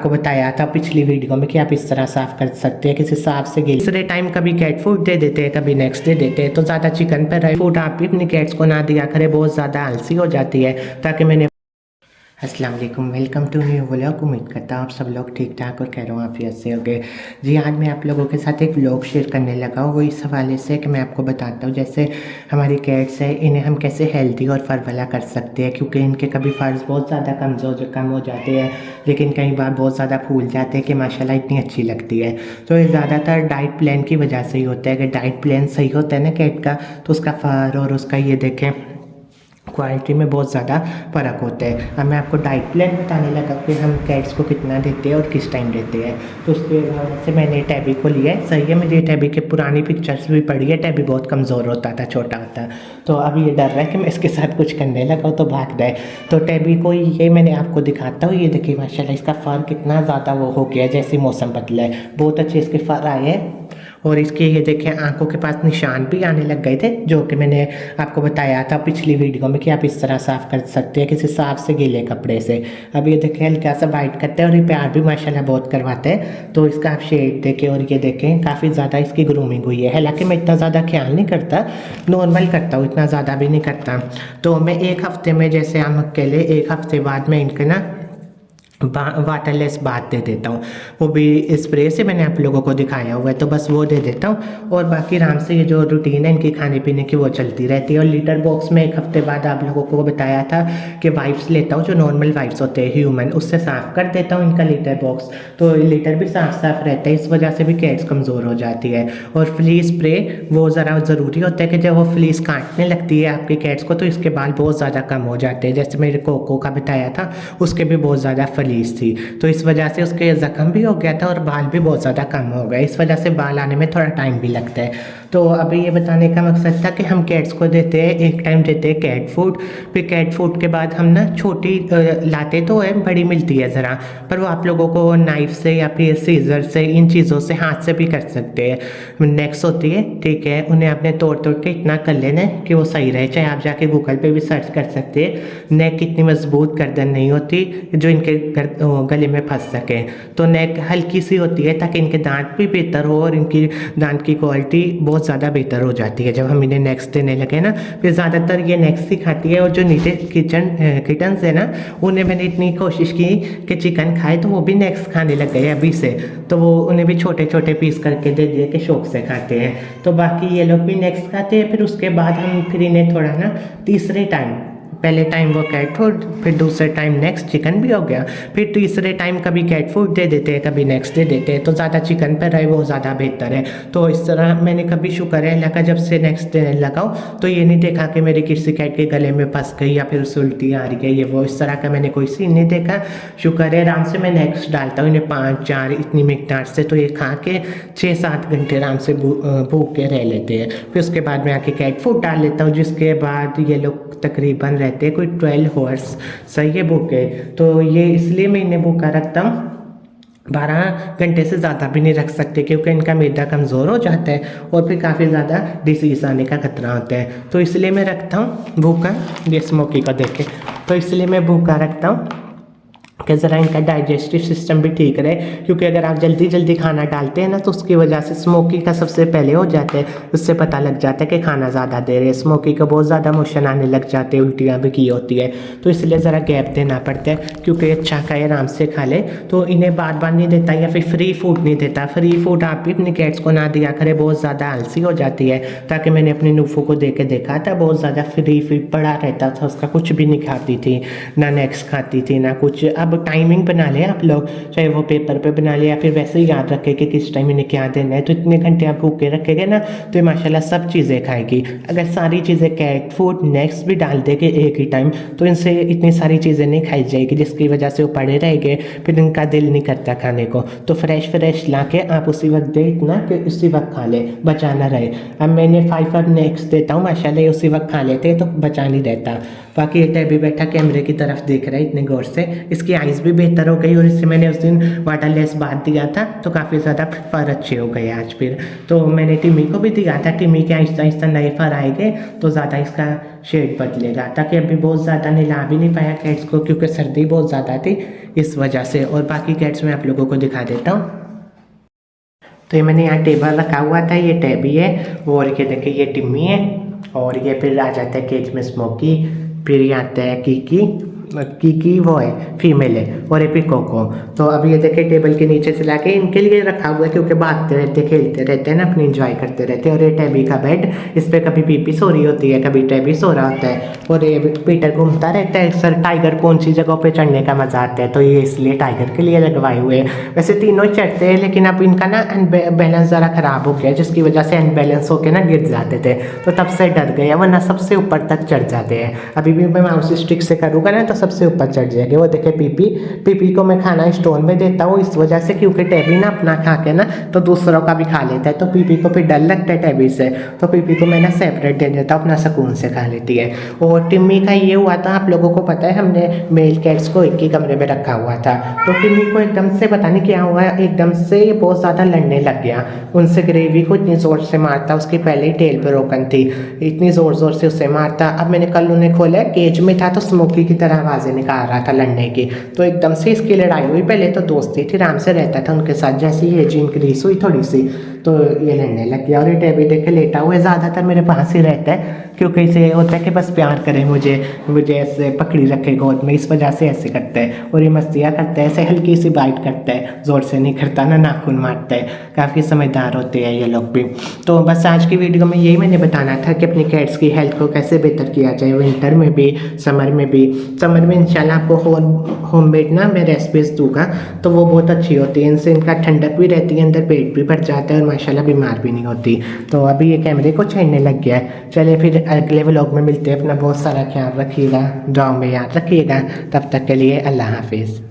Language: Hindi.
आपको बताया था पिछली वीडियो में कि आप इस तरह साफ कर सकते हैं किसी साफ से गिल दूसरे टाइम कभी कैट फूड दे देते हैं, कभी नेक्स्ट दे देते हैं। तो ज़्यादा चिकन पर रहे फूड आप भी अपनी कैट्स को ना दिया करें, बहुत ज़्यादा आलसी हो जाती है। ताकि मैंने अस्सलाम वालेकुम, वेलकम टू न्यू व्लॉग। उम्मीद करता हूँ आप सब लोग ठीक ठाक और खैर-ओ-आफियत से होंगे। जी, आज मैं आप लोगों के साथ एक व्लॉग शेयर करने लगा हूँ। वो इस हवाले से कि मैं आपको बताता हूँ जैसे हमारी कैट्स है, इन्हें हम कैसे हेल्दी और फर वाला कर सकते हैं। क्योंकि इनके कभी फर्स बहुत ज़्यादा कम हो जाते हैं, लेकिन कई बार बहुत ज़्यादा फूल जाते हैं कि माशाल्लाह इतनी अच्छी लगती है। तो ये ज़्यादातर डाइट प्लान की वजह से ही होता है। अगर डाइट प्लान सही होता है ना कैट का, तो उसका फर और उसका ये देखें क्वालिटी में बहुत ज़्यादा फ़र्क होता है। अब मैं आपको डाइट प्लान बताने लगा कि हम कैट्स को कितना देते हैं और किस टाइम देते हैं। तो उसके हिसाब से मैंने टैबी को लिया है। सही है, मेरी टैबी की पुरानी पिक्चर्स भी पड़ी है। टैबी बहुत कमज़ोर होता था, छोटा होता, तो अब ये डर रहा है कि मैं इसके साथ कुछ करने लगा तो भाग जाए। तो टैबी को ये मैंने आपको दिखाता हूँ। ये देखिए माशाल्लाह इसका फ़र कितना ज़्यादा वो हो गया है, जैसे मौसम बदला है। बहुत अच्छे इसके फ़र आए हैं। और इसके ये देखें आंखों के पास निशान भी आने लग गए थे, जो कि मैंने आपको बताया था पिछली वीडियो में कि आप इस तरह साफ़ कर सकते हैं किसी साफ से गीले कपड़े से। अब ये देखें हल्का सा बाइट करते हैं और ये प्यार भी माशाल्लाह बहुत करवाते हैं। तो इसका आप शेड देखें और ये देखें काफ़ी ज़्यादा इसकी ग्रूमिंग हुई है। हालांकि मैं इतना ज़्यादा ख्याल नहीं करता, नॉर्मल करता हूँ, इतना ज़्यादा भी नहीं करता। तो मैं एक हफ़्ते में जैसे हम अकेले एक हफ़्ते बाद में इनके ना वाटरलेस बाथ दे देता हूँ। वो भी स्प्रे से मैंने आप लोगों को दिखाया हुआ है, तो बस वो दे देता हूँ। और बाकी आराम से ये जो रूटीन है इनकी खाने पीने की वो चलती रहती है। और लीटर बॉक्स में एक हफ्ते बाद आप लोगों को बताया था कि वाइप्स लेता हूँ, जो नॉर्मल वाइप्स होते हैं ह्यूमन, उससे साफ़ कर देता हूँ इनका लीटर बॉक्स। तो लीटर भी साफ रहता है। इस वजह से भी कैट्स कमज़ोर हो जाती है। और फ्ली स्प्रे वो ज़रा ज़रूरी होता है कि जब वो फ्लीस काटने लगती है आपकी कैट्स को, तो इसके बाल बहुत ज़्यादा कम हो जाते हैं। जैसे मेरे कोको का बताया था, उसके भी बहुत ज़्यादा थी, तो इस वजह से उसके ज़ख्म भी हो गया था और बाल भी बहुत ज़्यादा कम हो गए। इस वजह से बाल आने में थोड़ा टाइम भी लगता है। तो अभी ये बताने का मकसद था कि हम कैट्स को देते हैं, एक टाइम देते हैं कैट फूड। फिर कैट फूड के बाद हम ना छोटी लाते तो है, बड़ी मिलती है ज़रा, पर वो आप लोगों को नाइफ से या फिर सीजर से, इन चीज़ों से, हाथ से भी कर सकते हैं। नेक्स होती है, ठीक है, उन्हें आपने तोड़ के इतना कर लेना है कि वो सही रहे। चाहे आप जाके गूगल पे भी सर्च कर सकते हैं। नेक कितनी मजबूत गर्दन नहीं होती जो इनके गले में फंस सके। तो नेक हल्की सी होती है ताकि इनके दांत भी बेहतर हो और इनकी दांत की क्वालिटी बहुत ज़्यादा बेहतर हो जाती है जब हम इन्हें नेक्स देने लगे ना। फिर ज़्यादातर ये नेक्स ही खाती है। और जो नीचे किटन्स है ना, उन्हें मैंने इतनी कोशिश की कि चिकन खाए, तो वो भी नेक्स खाने लग गए अभी से। तो वो उन्हें भी छोटे छोटे पीस करके दे दिए कि शौक से खाते हैं। तो बाकी ये लोग भी नेक्स खाते हैं। फिर उसके बाद हम फिर इन्हें थोड़ा ना तीसरे टाइम, पहले टाइम वो कैट फूड, फिर दूसरे टाइम नेक्स्ट चिकन भी हो गया, फिर तीसरे टाइम कभी कैट फूड दे देते हैं, कभी नेक्स्ट दे देते हैं। तो ज़्यादा चिकन पर रहे वो ज़्यादा बेहतर है। तो इस तरह मैंने कभी, शुक्र है अल्लाह का, जब से नेक्स्ट देने लगा हूँ तो ये नहीं देखा कि मेरी किसी कैट के गले में फंस गई या फिर उसे उल्टी आ रही है, ये वो, इस तरह का मैंने कोई सीन नहीं देखा। शुक्र है, आराम से मैं नेक्स्ट डालता हूँ इन्हें 5-4 इतनी मिकदार से, तो ये खा के 6-7 घंटे आराम से भूख के रह लेते हैं। फिर उसके बाद मैं आके कैट फूड डाल लेता हूँ, जिसके बाद ये लोग तकरीबन रहते हैं कोई 12 आवर्स, सही है, भूखे। तो ये इसलिए मैं इन्हें भूखा रखता हूँ। 12 घंटे से ज़्यादा भी नहीं रख सकते क्योंकि इनका मैदा कमज़ोर हो जाता है और फिर काफ़ी ज़्यादा डिसीज़ आने का खतरा होता है। तो इसलिए मैं रखता हूँ भूखा। ये स्मोकी को देखे, तो इसलिए मैं भूखा रखता हूँ कि ज़रा इनका डाइजेस्टिव सिस्टम भी ठीक रहे। क्योंकि अगर आप जल्दी जल्दी खाना डालते हैं ना, तो उसकी वजह से स्मोकी का सबसे पहले हो जाता है, उससे पता लग जाता है कि खाना ज़्यादा दे रहे हैं। स्मोकी को बहुत ज़्यादा मोशन आने लग जाते हैं, उल्टियाँ भी की होती है। तो इसलिए ज़रा गैप देना पड़ता है। क्योंकि अच्छा खाए, आराम से खा ले, तो इन्हें बार बार नहीं देता या फिर फ्री फूड नहीं देता। फ्री फूड आप भी अपनी कैट्स को ना दिया करें, बहुत ज़्यादा आलसी हो जाती है। ताकि मैंने अपनी नूफू को दे के देखा था, बहुत ज़्यादा फ्री फीड पड़ा रहता था उसका, कुछ भी नहीं खाती थी, ना नेक्स खाती थी ना कुछ। अब टाइमिंग बना ले आप लोग, चाहे वो पेपर पे बना ले या फिर वैसे ही याद रखे कि किस टाइम इन्हें क्या देना है। तो इतने घंटे आप भूखे रखेंगे ना, तो ये माशाल्लाह सब चीज़ें खाएगी। अगर सारी चीज़ें कैट फूड नेक्स्ट भी डाल देंगे एक ही टाइम, तो इनसे इतनी सारी चीज़ें नहीं खाई जाएगी, जिसकी वजह से वो पड़े रहेंगे, फिर इनका दिल नहीं करता खाने को। तो फ्रेश ला के आप उसी वक्त दे, इतना कि उसी वक्त खा ले, बचा ना रहे। अब मैंने 5 नेक्स्ट देता हूँ, माशाल्लाह उसी वक्त खा लेते हैं, तो बचा नहीं रहता। बाकी ये टैबी बैठा कैमरे की तरफ देख रहा है इतने गौर से, इसकी आइज़ भी बेहतर हो गई और इससे मैंने उस दिन वाटरलेस बाथ दिया था तो काफ़ी ज़्यादा फर अच्छे हो गए आज फिर। तो मैंने टिमी को भी दिया था, टिमी के आहिस्ता आहिस्ता नए फर आएंगे तो ज़्यादा इसका शेड बदलेगा, ताकि अभी बहुत ज़्यादा नहला भी नहीं पाया कैट्स को क्योंकि सर्दी बहुत ज़्यादा थी इस वजह से। और बाकी कैट्स मैं आप लोगों को दिखा देता हूँ। तो ये मैंने यहाँ टेबल रखा हुआ था, ये टैबी है और ये देखिए ये टिम्मी है और ये फिर आ जाता है केज में स्मोकी, फिर ये आता है कीकी वो है फीमेल है और ये फिर कोको। तो अभी ये देखिए टेबल के नीचे से लाके इनके लिए रखा हुआ है क्योंकि भागते रहते खेलते रहते हैं ना, अपनी इंजॉय करते रहते हैं। और ये टैबी का बेड, इस पर कभी पीपी सो रही होती है, कभी टैबी सो रहा होता है और ये पीटर घूमता रहता है। सर टाइगर कौन सी जगहों पे चढ़ने का मजा आता है तो ये इसलिए टाइगर के लिए लगवाए हुए हैं। वैसे तीनों ही चढ़ते हैं लेकिन अब इनका ना बैलेंस ज़रा ख़राब हो गया जिसकी वजह से अनबैलेंस होकर ना गिर जाते थे, तो तब से डर गया, वरना सबसे ऊपर तक चढ़ जाते हैं। अभी भी मैं माउस स्टिक से करूँगा ना तो सबसे ऊपर चढ़ जाएंगे। वो देखे पीपी को मैं खाना स्टोन में देता हूँ इस वजह से क्योंकि टैबी ना अपना खा के ना तो दूसरों का भी खा लेता है, तो पीपी को फिर डर लगता है टैबी से, तो पीपी को मैं ना सेपरेट दे देता हूँ, अपना सुकून से खा लेती है। और टिम्मी का ये हुआ था, आप लोगों को पता है हमने मेल कैट्स को एक ही कमरे में रखा हुआ था, तो टिम्मी को एकदम से पता नहीं क्या हुआ, एकदम से ये बहुत ज़्यादा लड़ने लग गया। उनसे ग्रेवी को इतनी ज़ोर से मारता, उसकी पहले ही टेल पर रोकन थी, इतनी ज़ोर ज़ोर से उसे मारता। अब मैंने कल उन्हें खोला, केज में था तो स्मोकी की तरह आवाज़ें निकाल रहा था लड़ने की, तो एकदम से इसकी लड़ाई हुई। पहले तो दोस्ती थी, आराम से रहता था उनके साथ, जैसे ही एज इंक्रीज हुई थोड़ी सी तो ये लड़ने लग गया। और ये टैबी देख के लेटा हुआ है, ज़्यादातर मेरे पास ही रहता है क्योंकि इसे होता है कि बस प्यार करे मुझे ऐसे पकड़ी रखे गोद में, इस वजह से ऐसे करता है। और ये मस्तियाँ करता है, ऐसे हल्की सी बाइट करता है, ज़ोर से नहीं करता ना, नाखून मारता है। काफ़ी समझदार होते हैं ये लोग भी। तो बस आज की वीडियो में यही मैंने बताना था कि अपनी कैट्स की हेल्थ को कैसे बेहतर किया जाए, विंटर में भी समर में भी। समर में इंशाल्लाह आपको होममेड ना मैं रेसिपीज दूंगा तो वो बहुत अच्छी होती है, इनसे इनका ठंडक भी रहती है, अंदर पेट भी भर जाता है और माशाल्लाह बीमार भी नहीं होती। तो अभी ये कैमरे को छेड़ने लग गया है। चलिए फिर अगले व्लॉग में मिलते हैं, अपना बहुत सारा ख्याल रखिएगा, दुआ में याद रखिएगा। तब तक के लिए अल्लाह हाफिज़।